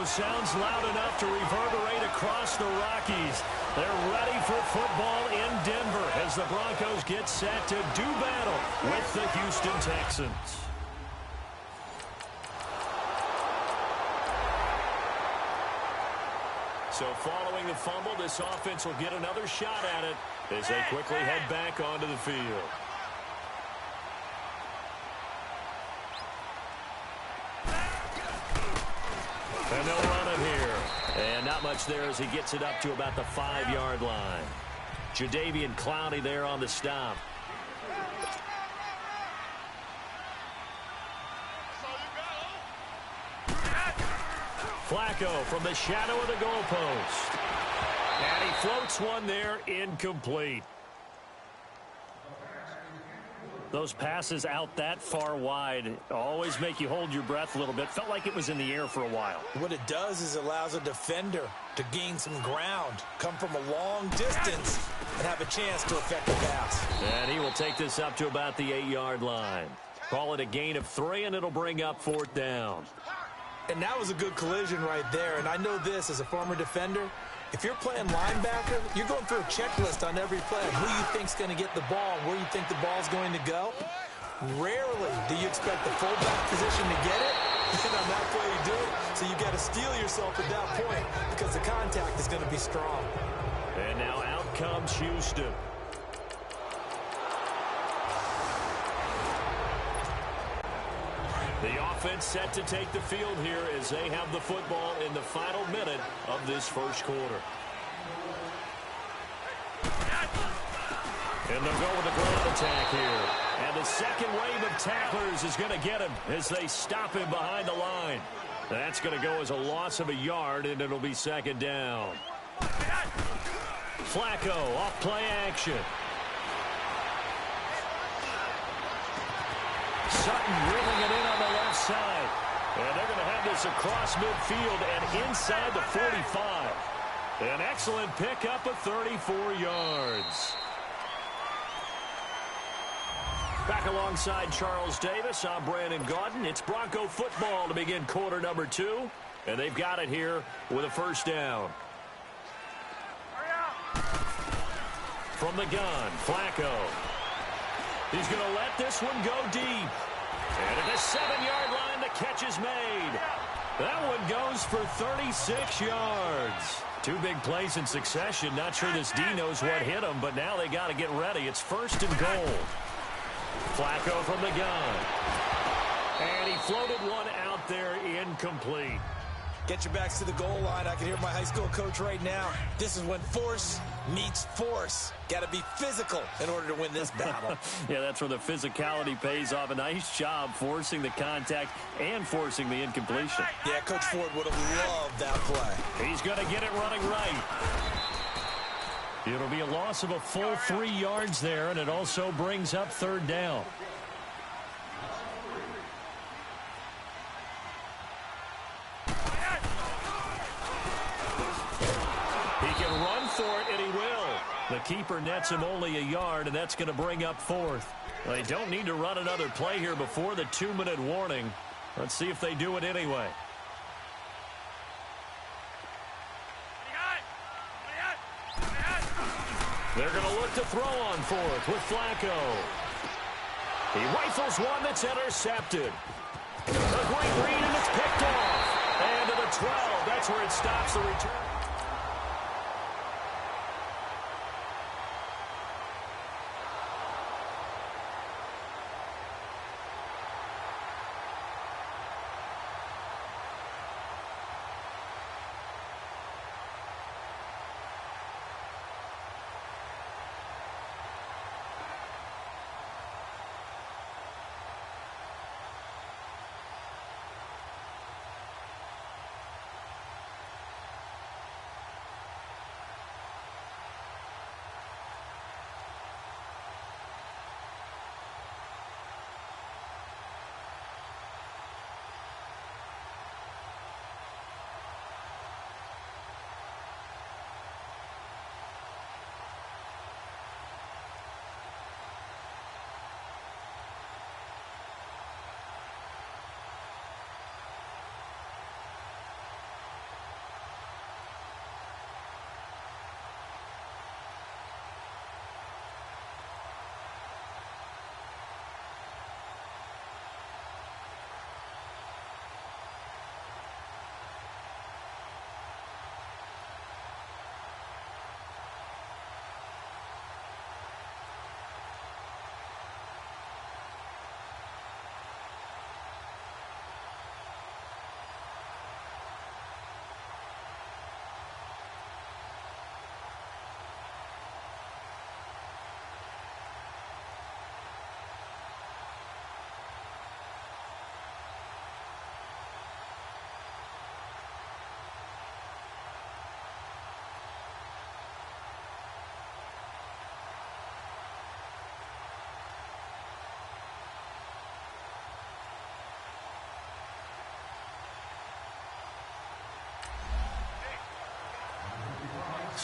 sounds loud enough to reverberate across the Rockies. They're ready for football in Denver as the Broncos get set to do battle with the Houston Texans. So following the fumble, this offense will get another shot at it as they quickly head back onto the field. And they'll run it here. And not much there as he gets it up to about the 5-yard line. Jadeveon Clowney there on the stop. Flacco from the shadow of the goalpost. And he floats one there, incomplete. Those passes out that far wide always make you hold your breath a little bit. Felt like it was in the air for a while. What it does is allows a defender to gain some ground, come from a long distance, and have a chance to affect the pass. And he will take this up to about the 8-yard line. Call it a gain of 3, and it'll bring up 4th down. And that was a good collision right there. And I know this as a former defender. If you're playing linebacker, you're going through a checklist on every play. Who you think's going to get the ball, where you think the ball's going to go. Rarely do you expect the fullback position to get it. And on that play, you do it. So you got to steel yourself at that point because the contact is going to be strong. And now out comes Houston. The offense set to take the field here as they have the football in the final minute of this first quarter. And they'll go with the ground attack here. And the second wave of tacklers is going to get him as they stop him behind the line. That's going to go as a loss of a yard, and it'll be 2nd down. Flacco off play action. Sutton reeling it in on the left side. And they're going to have this across midfield and inside the 45. An excellent pickup of 34 yards. Back alongside Charles Davis, I'm Brandon Gaudin. It's Bronco football to begin quarter number 2. And they've got it here with a 1st down. From the gun, Flacco. He's going to let this one go deep. And at the 7-yard line, the catch is made. That one goes for 36 yards. 2 big plays in succession. Not sure this D knows what hit him, but now they got to get ready. It's 1st and goal. Flacco from the gun. And he floated one out there incomplete. Get your backs to the goal line. I can hear my high school coach right now. This is when force meets force. Got to be physical in order to win this battle. Yeah, that's where the physicality pays off. A nice job forcing the contact and forcing the incompletion. Yeah, Coach Ford would have loved that play. He's going to get it running right. It'll be a loss of a full 3 yards there, and it also brings up 3rd down. He can run for it, and he will. The keeper nets him only a yard, and that's going to bring up 4th. They don't need to run another play here before the 2-minute warning. Let's see if they do it anyway. They're going to look to throw on 4th with Flacco. He rifles one that's intercepted. A great read, and it's picked off. And to the 12, that's where it stops the return.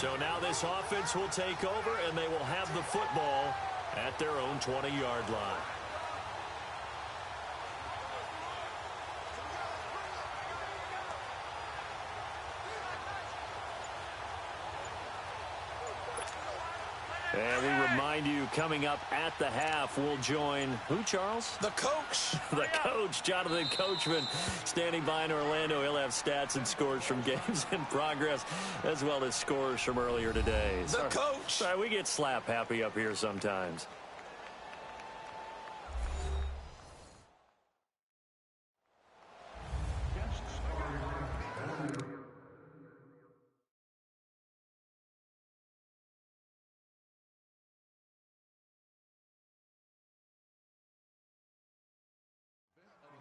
So now this offense will take over, and they will have the football at their own 20-yard line. And we remind you, coming up at the half, we'll join who, Charles? The coach. The coach, Jonathan Coachman, standing by in Orlando. He'll have stats and scores from games in progress, as well as scores from earlier today. The coach. Sorry, we get slap happy up here sometimes.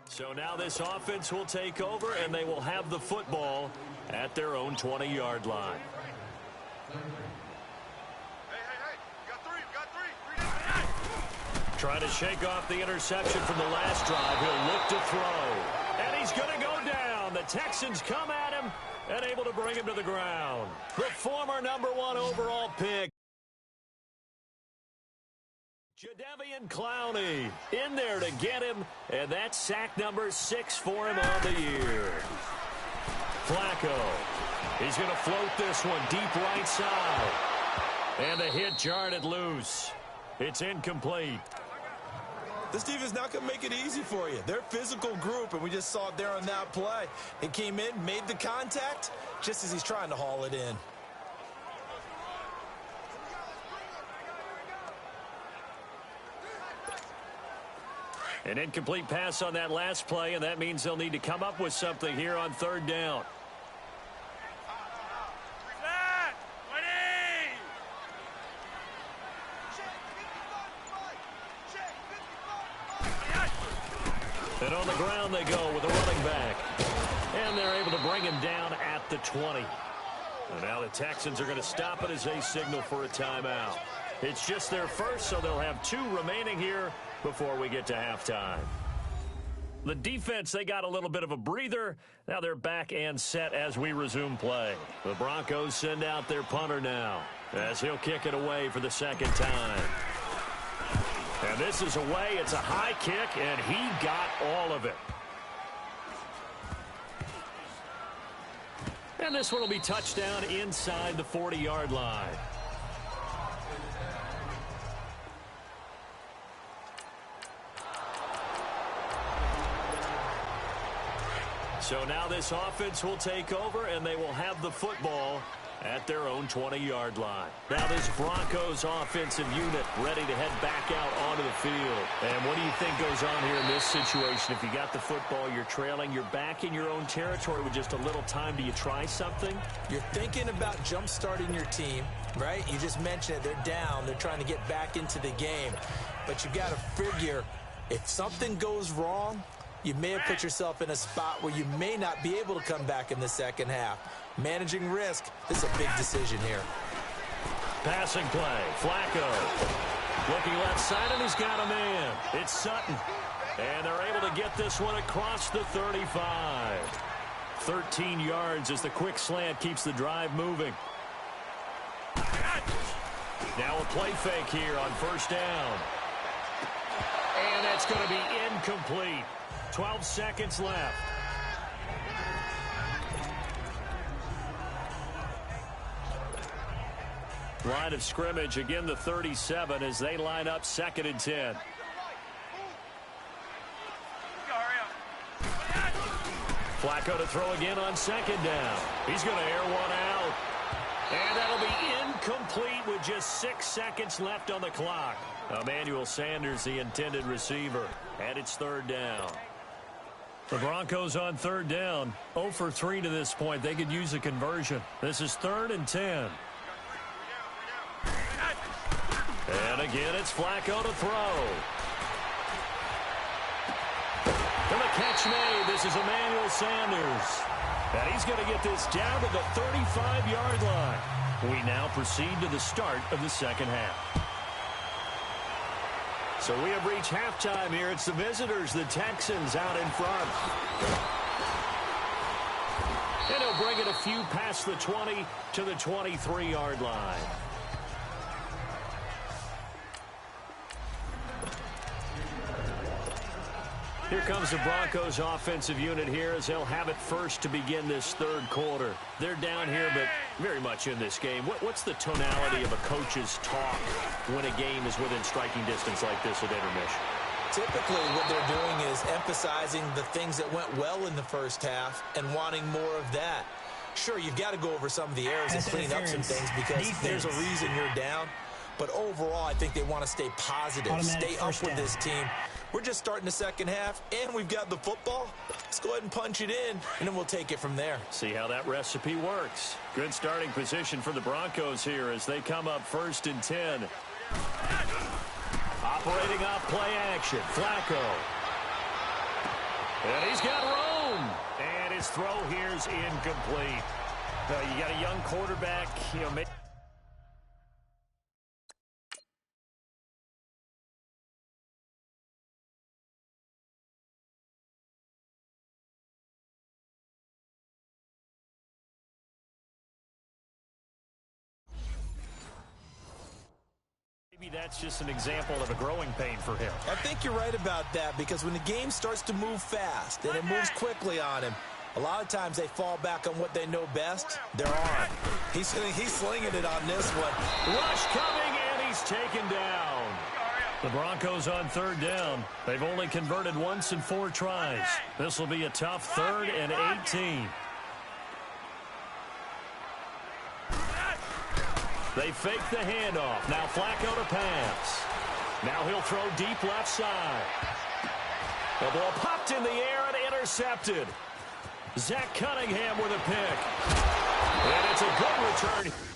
So now this offense will take over, and they will have the football at their own 20-yard line. Trying to shake off the interception from the last drive. He'll look to throw. And he's going to go down. The Texans come at him and able to bring him to the ground. The former #1 overall pick, Jadeveon Clowney, in there to get him, and that's sack number 6 for him on the year. Flacco, he's going to float this one deep right side. And the hit jarred it loose. It's incomplete. This defense not going to make it easy for you. They're a physical group, and we just saw it there on that play. He came in, made the contact, just as he's trying to haul it in. An incomplete pass on that last play, and that means they'll need to come up with something here on third down. And on the ground they go with a running back. And they're able to bring him down at the 20. And now the Texans are going to stop it as they signal for a timeout. It's just their first, so they'll have 2 remaining here before we get to halftime. The defense, they got a little bit of a breather. Now they're back and set as we resume play. The Broncos send out their punter now as he'll kick it away for the second time. And this is away. It's a high kick, and he got all of it. And this one will be touchdown inside the 40-yard line. So now this offense will take over, and they will have the football at their own 20-yard line. Now this Broncos offensive unit ready to head back out onto the field. And what do you think goes on here in this situation? If you got the football, you're trailing, you're back in your own territory with just a little time. Do you try something? You're thinking about jump-starting your team, right? You just mentioned it. They're down. They're trying to get back into the game. But you got to figure, if something goes wrong, you may have put yourself in a spot where you may not be able to come back in the second half. Managing risk, this is a big decision here. Passing play, Flacco. Looking left side, and he's got a man. It's Sutton. And they're able to get this one across the 35. 13 yards as the quick slant keeps the drive moving. Now a play fake here on first down. And that's going to be incomplete. 12 seconds left. Line of scrimmage, again the 37 as they line up 2nd and 10. Flacco to throw again on 2nd down. He's going to air one out. And that'll be incomplete with just 6 seconds left on the clock. Emmanuel Sanders, the intended receiver, and it's 3rd down. The Broncos on 3rd down, 0 for 3 to this point. They could use a conversion. This is 3rd and 10. And again, it's Flacco to throw. And the catch made. This is Emmanuel Sanders. And he's going to get this down to the 35-yard line. We now proceed to the start of the second half. So we have reached halftime here. It's the visitors, the Texans, out in front. And he'll bring it a few past the 20 to the 23-yard line. Here comes the Broncos offensive unit here as they'll have it first to begin this third quarter. They're down here, but very much in this game. What's the tonality of a coach's talk when a game is within striking distance like this at intermission? Typically, what they're doing is emphasizing the things that went well in the first half and wanting more of that. Sure, you've got to go over some of the errors and clean up some things because there's a reason you're down. But overall, I think they want to stay positive, stay up with this team. We're just starting the second half, and we've got the football. Let's go ahead and punch it in, and then we'll take it from there. See how that recipe works. Good starting position for the Broncos here as they come up 1st and 10. Operating off play action, Flacco. And he's got room. And his throw here's incomplete. You got a young quarterback, maybe that's just an example of a growing pain for him. I think you're right about that because when the game starts to move fast and it moves quickly on him, a lot of times they fall back on what they know best, their arm. He's slinging it on this one. Rush coming, and he's taken down. The Broncos on 3rd down. They've only converted once in 4 tries. This will be a tough 3rd and 18. They fake the handoff. Now Flacco to pass. Now he'll throw deep left side. The ball popped in the air and intercepted. Zach Cunningham with a pick. And it's a good return.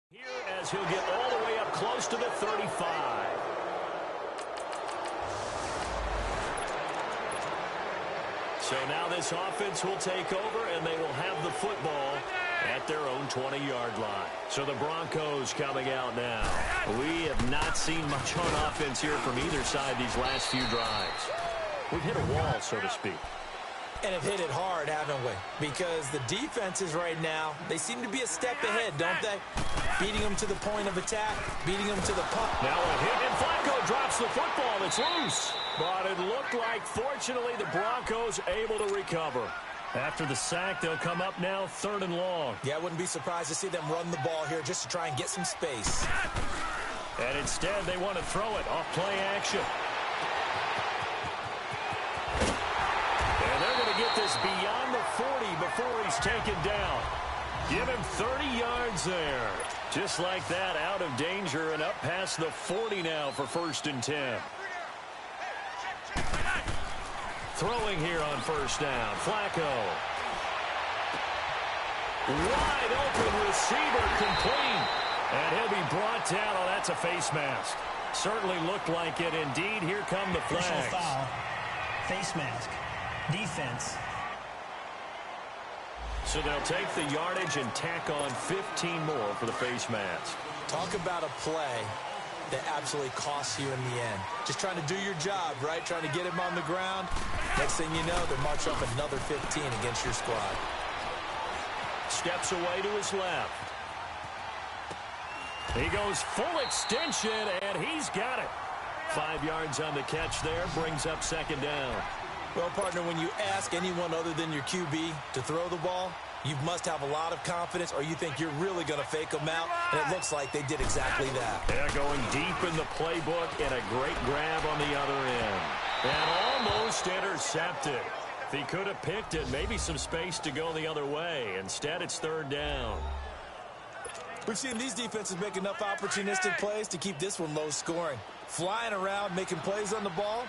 Here as he'll get all the way up close to the 35. So now this offense will take over, and they will have the football at their own 20-yard line. So the Broncos coming out now. We have not seen much on offense here from either side these last few drives. We've hit a wall, so to speak. And have hit it hard, haven't we? Because the defenses right now, they seem to be a step ahead, don't they? Beating them to the point of attack, beating them to the punt. Now a hit, and Flacco drops the football. It's loose. But it looked like, fortunately, the Broncos able to recover. After the sack, they'll come up now 3rd and long. Yeah, I wouldn't be surprised to see them run the ball here just to try and get some space. And instead, they want to throw it off play action. And they're going to get this beyond the 40 before he's taken down. Give him 30 yards there. Just like that, out of danger and up past the 40 now for 1st and 10. Throwing here on 1st down. Flacco. Wide open receiver complete. And he'll be brought down. Oh, that's a face mask. Certainly looked like it. Indeed, here come the flags. Personal foul. Face mask. Defense. So they'll take the yardage and tack on 15 more for the face mask. Talk about a play that absolutely costs you in the end. Just trying to do your job, right? Trying to get him on the ground. Next thing you know, they're marching up another 15 against your squad. Steps away to his left. He goes full extension, and he's got it. 5 yards on the catch there, brings up 2nd down. Well, partner, when you ask anyone other than your QB to throw the ball, you must have a lot of confidence, or you think you're really going to fake them out, and it looks like they did exactly that. Yeah, going deep in the playbook, and a great grab on the other end. And almost intercepted. If he could have picked it, maybe some space to go the other way. Instead, it's 3rd down. We've seen these defenses make enough opportunistic plays to keep this one low scoring. Flying around, making plays on the ball,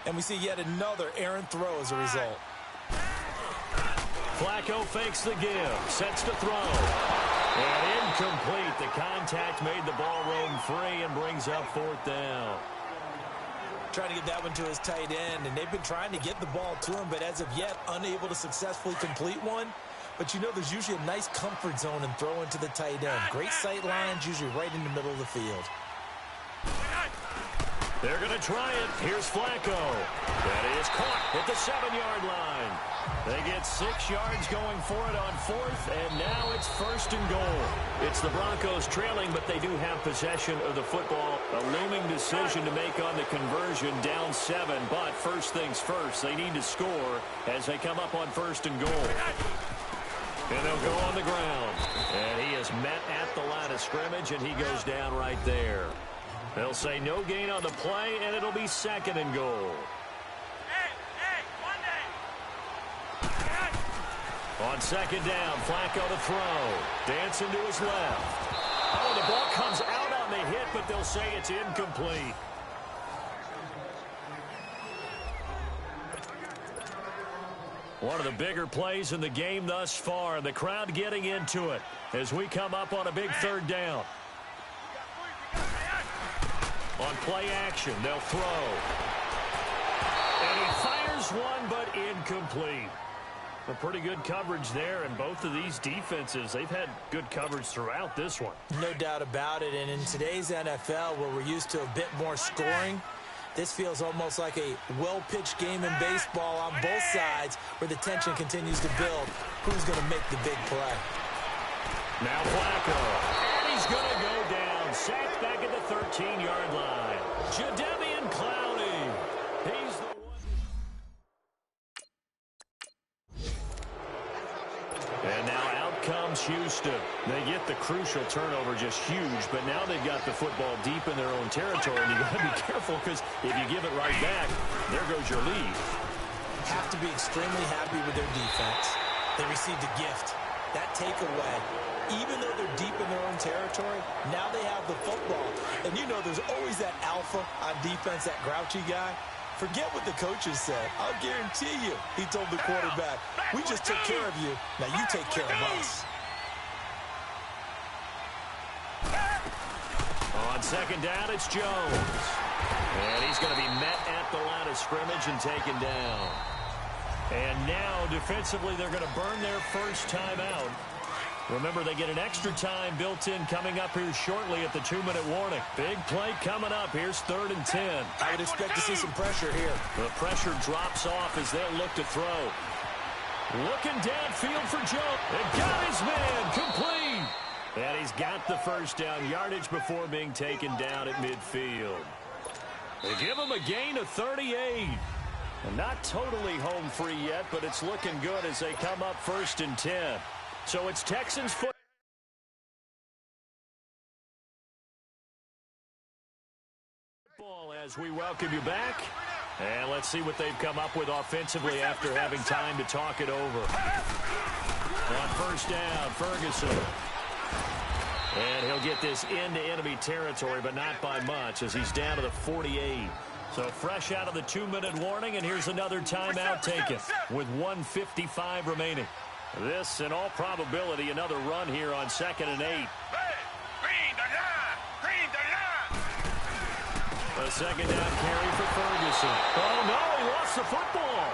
and we see yet another errant throw as a result. Flacco fakes the give, sets to throw. And incomplete. The contact made the ball roam free and brings up fourth down. Trying to get that one to his tight end, and they've been trying to get the ball to him, but as of yet, unable to successfully complete one. But you know there's usually a nice comfort zone in throwing to the tight end. Great sight lines, usually right in the middle of the field. They're going to try it. Here's Flacco. That is caught at the 7-yard line. They get 6 yards going for it on fourth, and now it's first and goal. It's the Broncos trailing, but they do have possession of the football. A looming decision to make on the conversion, down 7. But first things first, they need to score as they come up on first and goal. And they'll go on the ground. And he is met at the line of scrimmage, and he goes down right there. They'll say no gain on the play, and it'll be second and goal. On second down, Flacco to throw. Dancing to his left. Oh, the ball comes out on the hit, but they'll say it's incomplete. One of the bigger plays in the game thus far. The crowd getting into it as we come up on a big third down. On play action, they'll throw. And he fires one, but incomplete. A pretty good coverage there, and both of these defenses, they've had good coverage throughout this one. No doubt about it, and in today's NFL, where we're used to a bit more scoring, this feels almost like a well-pitched game in baseball on both sides where the tension continues to build. Who's going to make the big play? Now Flacco, and he's going to go down. Sacked back at the 13-yard line. Jadeveon Clowney. He's the one. And now out comes Houston. They get the crucial turnover, just huge, but now they've got the football deep in their own territory, and you got to be careful because if you give it right back, there goes your lead. Have to be extremely happy with their defense. They received a gift. That takeaway, even though they're deep in their own territory, now they have the football. And you know there's always that alpha on defense, that grouchy guy. Forget what the coaches said. I'll guarantee you, he told the quarterback, we just took care of you. Now you take care of us. On second down, it's Jones. And he's going to be met at the line of scrimmage and taken down. And now, defensively, they're going to burn their first timeout. Remember, they get an extra time built in coming up here shortly at the 2-minute warning. Big play coming up. Here's 3rd and 10. I would expect to see some pressure here. The pressure drops off as they'll look to throw. Looking downfield for Jones. And got his man complete. And he's got the first down yardage before being taken down at midfield. They give him a gain of 38. And not totally home free yet, but it's looking good as they come up 1st and 10. So it's Texans football as we welcome you back. And let's see what they've come up with offensively after having time to talk it over. On first down, Ferguson. And he'll get this into enemy territory, but not by much as he's down to the 48. So fresh out of the 2-minute warning, and here's another timeout taken with 1:55 remaining. This, in all probability, another run here on 2nd and 8. A second down carry for Ferguson. Oh, no, he lost the football.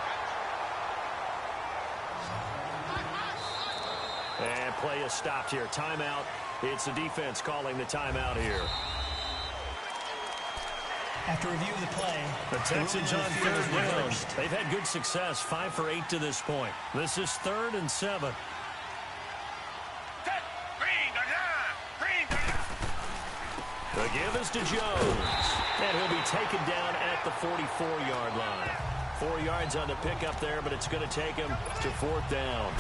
And play is stopped here. Timeout. It's the defense calling the timeout here. After review of the play, the Texans on 3rd down. They've had good success, 5 for 8 to this point. This is 3rd and 7. The give is to Jones. And he'll be taken down at the 44-yard line. 4 yards on the pickup there, but it's going to take him to 4th down.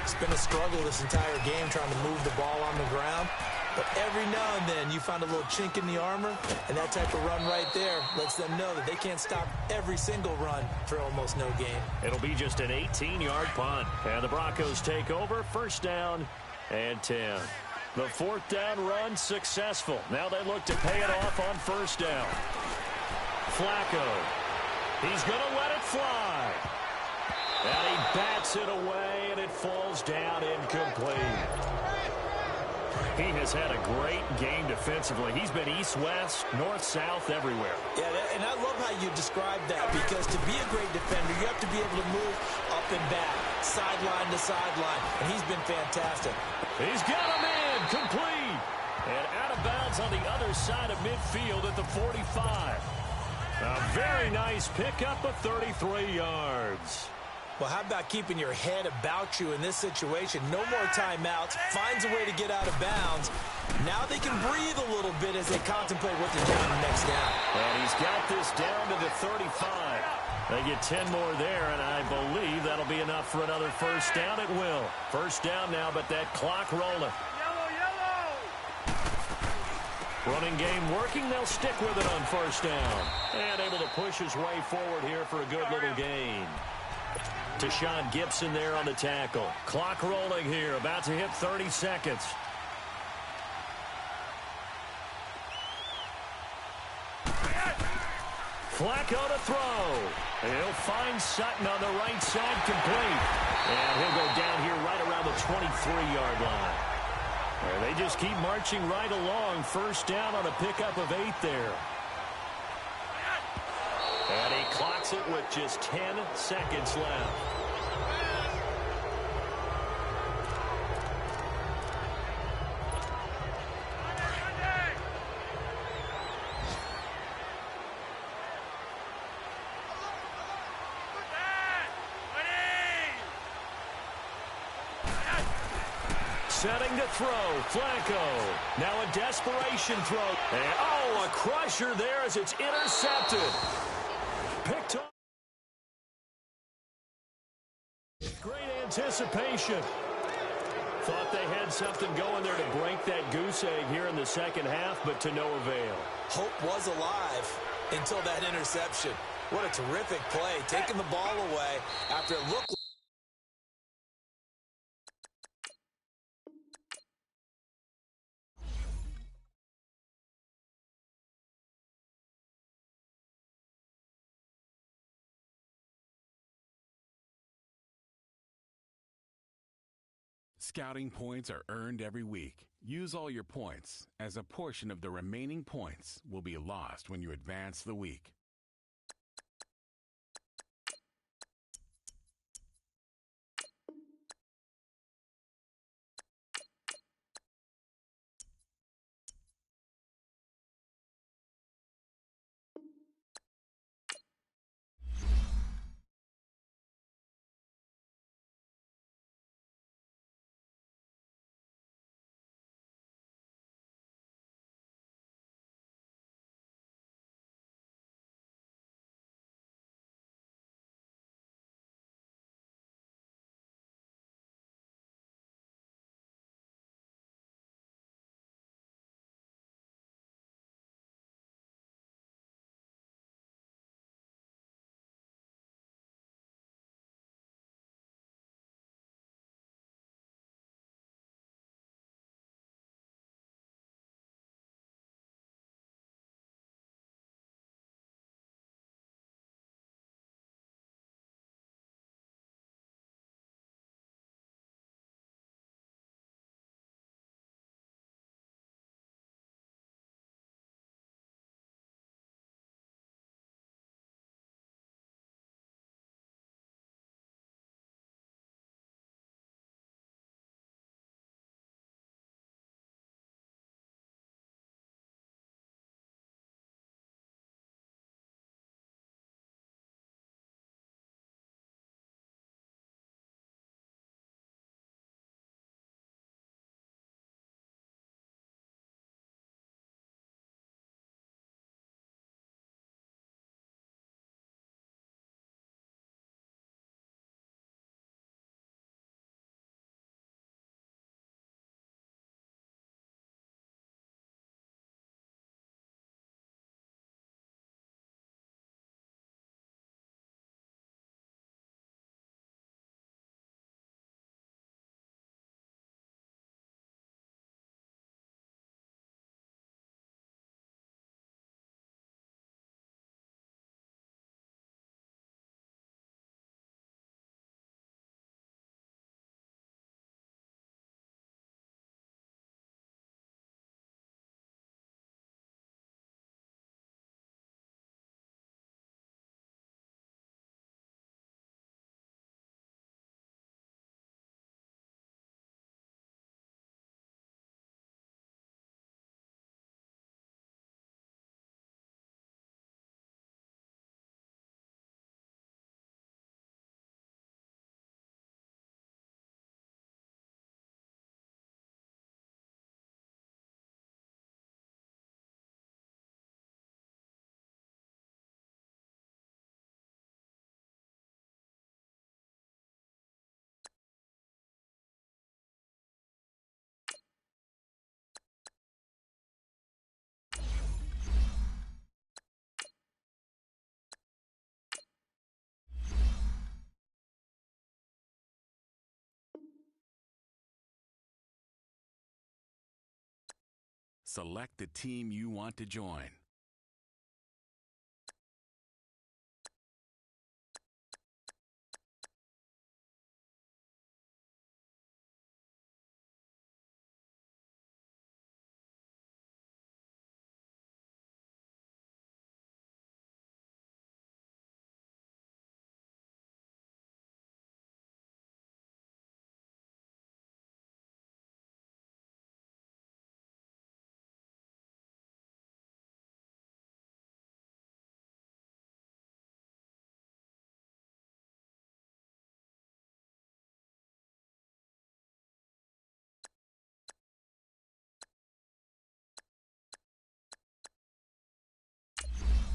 It's been a struggle this entire game trying to move the ball on the ground. But every now and then you find a little chink in the armor, and that type of run right there lets them know that they can't stop every single run for almost no gain. It'll be just an 18-yard punt. And the Broncos take over, 1st down and 10. The 4th down run successful. Now they look to pay it off on 1st down. Flacco. He's going to let it fly. And he bats it away, and it falls down incomplete. He has had a great game defensively. He's been east-west, north-south, everywhere. Yeah, and I love how you described that, because to be a great defender, you have to be able to move up and back, sideline to sideline, and he's been fantastic. He's got him in, complete. And out of bounds on the other side of midfield at the 45. A very nice pickup of 33 yards. Well, how about keeping your head about you in this situation? No more timeouts. Finds a way to get out of bounds. Now they can breathe a little bit as they contemplate what they're doing next down. And he's got this down to the 35. They get 10 more there, and I believe that'll be enough for another first down. It will. First down now, but that clock rolling. Running game working. They'll stick with it on first down. And able to push his way forward here for a good little gain. Tashawn Gibson there on the tackle. Clock rolling here. About to hit 30 seconds. Flacco to throw. He'll find Sutton on the right side, complete. And he'll go down here right around the 23-yard line. And they just keep marching right along. First down on a pickup of 8 there. And he clocks it with just 10 seconds left. Setting to throw. Flacco. Now a desperation throw. And, oh, a crusher there as it's intercepted. Picked up. Great anticipation. Thought they had something going there to break that goose egg here in the second half, but to no avail. Hope was alive until that interception. What a terrific play. Taking the ball away after it looked like Scouting points are earned every week. Use all your points, as a portion of the remaining points will be lost when you advance the week. Select the team you want to join.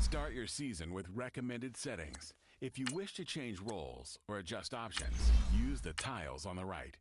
Start your season with recommended settings. If you wish to change roles or adjust options, use the tiles on the right.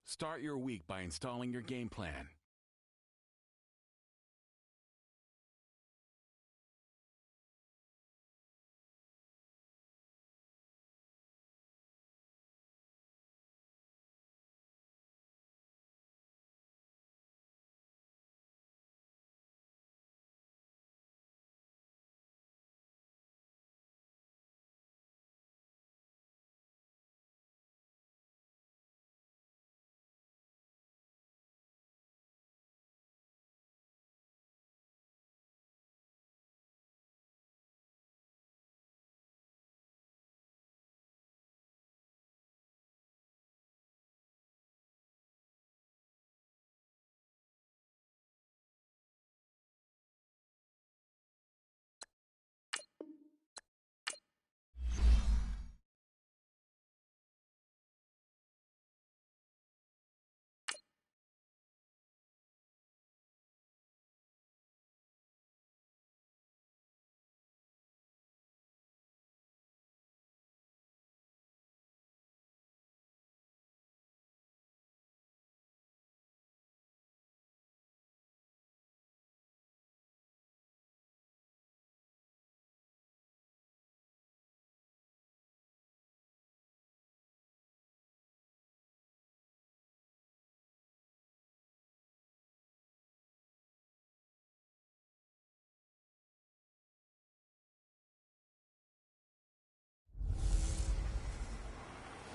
Start your week by installing your game plan.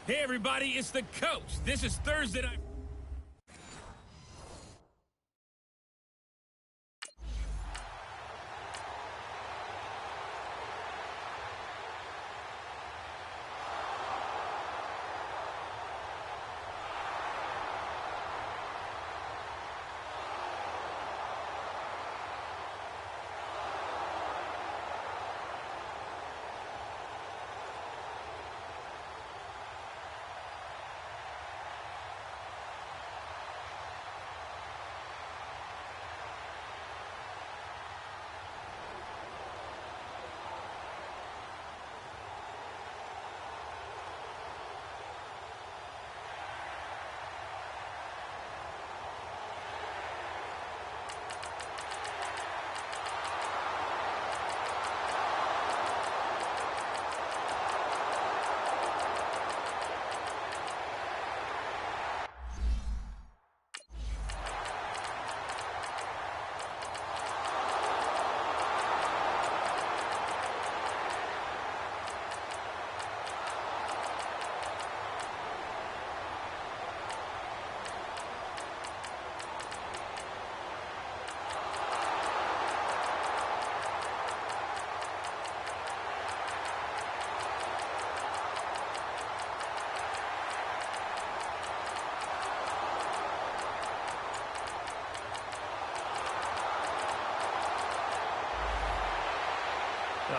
Hey, everybody, it's the coach. This is Thursday night.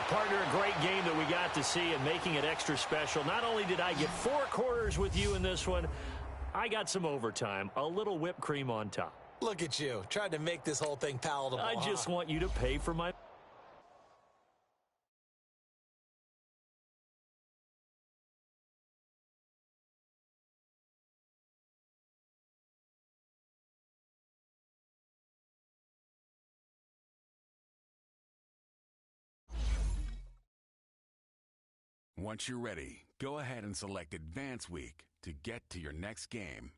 Partner, a great game that we got to see and making it extra special. Not only did I get 4 quarters with you in this one, I got some overtime, a little whipped cream on top. Look at you, trying to make this whole thing palatable. I just want you to pay for my... Once you're ready, go ahead and select Advance Week to get to your next game.